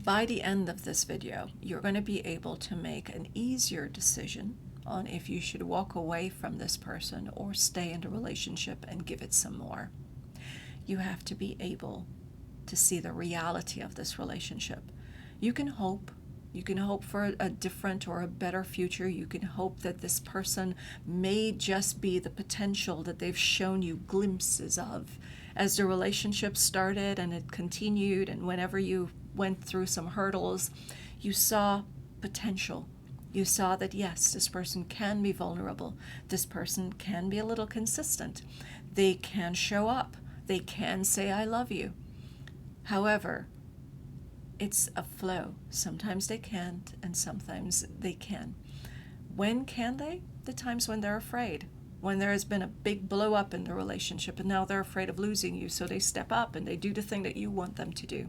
By the end of this video, you're going to be able to make an easier decision on if you should walk away from this person or stay in the relationship and give it some more. You have to be able to see the reality of this relationship. You can hope for a different or a better future. You can hope that this person may just be the potential that they've shown you glimpses of as the relationship started and it continued, and whenever you went through some hurdles, you saw potential. You saw that, yes, this person can be vulnerable. This person can be a little consistent. They can show up. They can say, I love you. However, it's a flow. Sometimes they can't, and sometimes they can. When can they? The times when they're afraid. When there has been a big blow up in the relationship and now they're afraid of losing you, so they step up and they do the thing that you want them to do.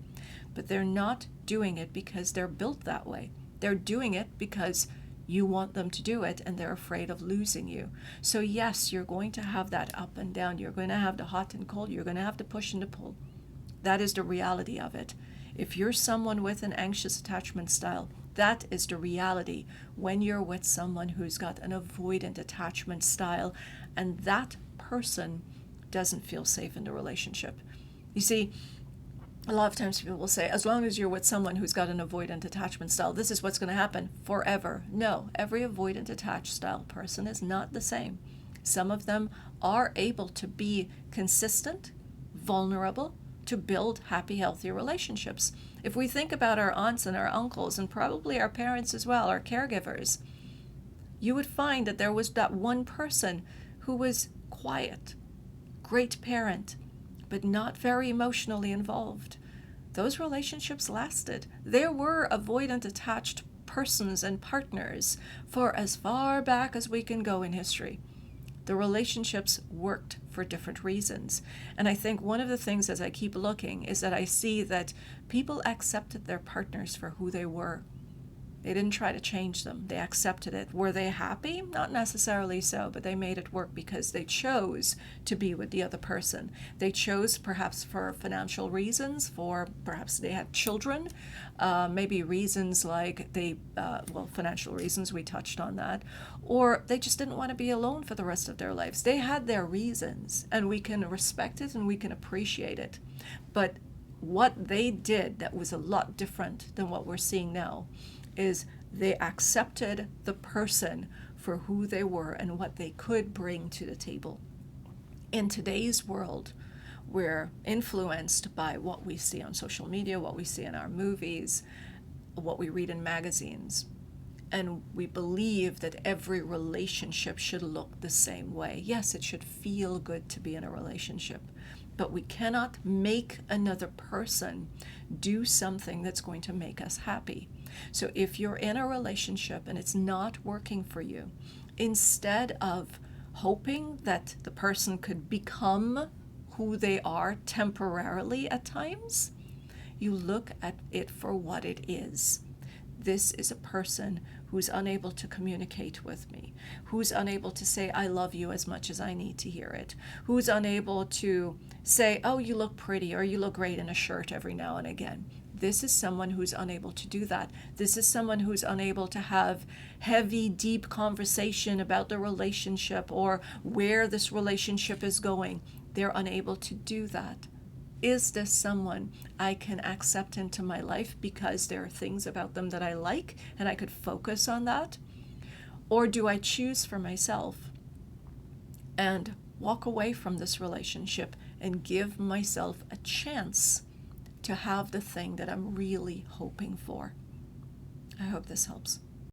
But they're not doing it because they're built that way. They're doing it because you want them to do it and they're afraid of losing you. So yes, you're going to have that up and down. You're going to have the hot and cold. You're going to have the push and the pull. That is the reality of it. If you're someone with an anxious attachment style, that is the reality when you're with someone who's got an avoidant attachment style and that person doesn't feel safe in the relationship. You see, a lot of times people will say, as long as you're with someone who's got an avoidant attachment style, this is what's going to happen forever. No, every avoidant attached style person is not the same. Some of them are able to be consistent, vulnerable, to build happy, healthy relationships. If we think about our aunts and our uncles, and probably our parents as well, our caregivers, you would find that there was that one person who was quiet, great parent, but not very emotionally involved. Those relationships lasted. There were avoidant attached persons and partners for as far back as we can go in history. The relationships worked for different reasons. And I think one of the things as I keep looking is that I see that people accepted their partners for who they were. They didn't try to change them. They accepted it. Were they happy? Not necessarily so, but they made it work because they chose to be with the other person. They chose perhaps for financial reasons, for perhaps they had children, maybe reasons like financial reasons, we touched on that, or they just didn't want to be alone for the rest of their lives. They had their reasons, and we can respect it and we can appreciate it. But what they did that was a lot different than what we're seeing now is they accepted the person for who they were and what they could bring to the table. In today's world, we're influenced by what we see on social media, what we see in our movies, what we read in magazines. And we believe that every relationship should look the same way. Yes, it should feel good to be in a relationship, but we cannot make another person do something that's going to make us happy. So if you're in a relationship and it's not working for you, instead of hoping that the person could become who they are temporarily at times, you look at it for what it is. This is a person who's unable to communicate with me, who's unable to say, I love you as much as I need to hear it, who's unable to say, oh, you look pretty, or you look great in a shirt every now and again. This is someone who's unable to do that. This is someone who's unable to have heavy, deep conversation about the relationship or where this relationship is going. They're unable to do that. Is this someone I can accept into my life because there are things about them that I like and I could focus on that? Or do I choose for myself and walk away from this relationship and give myself a chance to have the thing that I'm really hoping for? I hope this helps.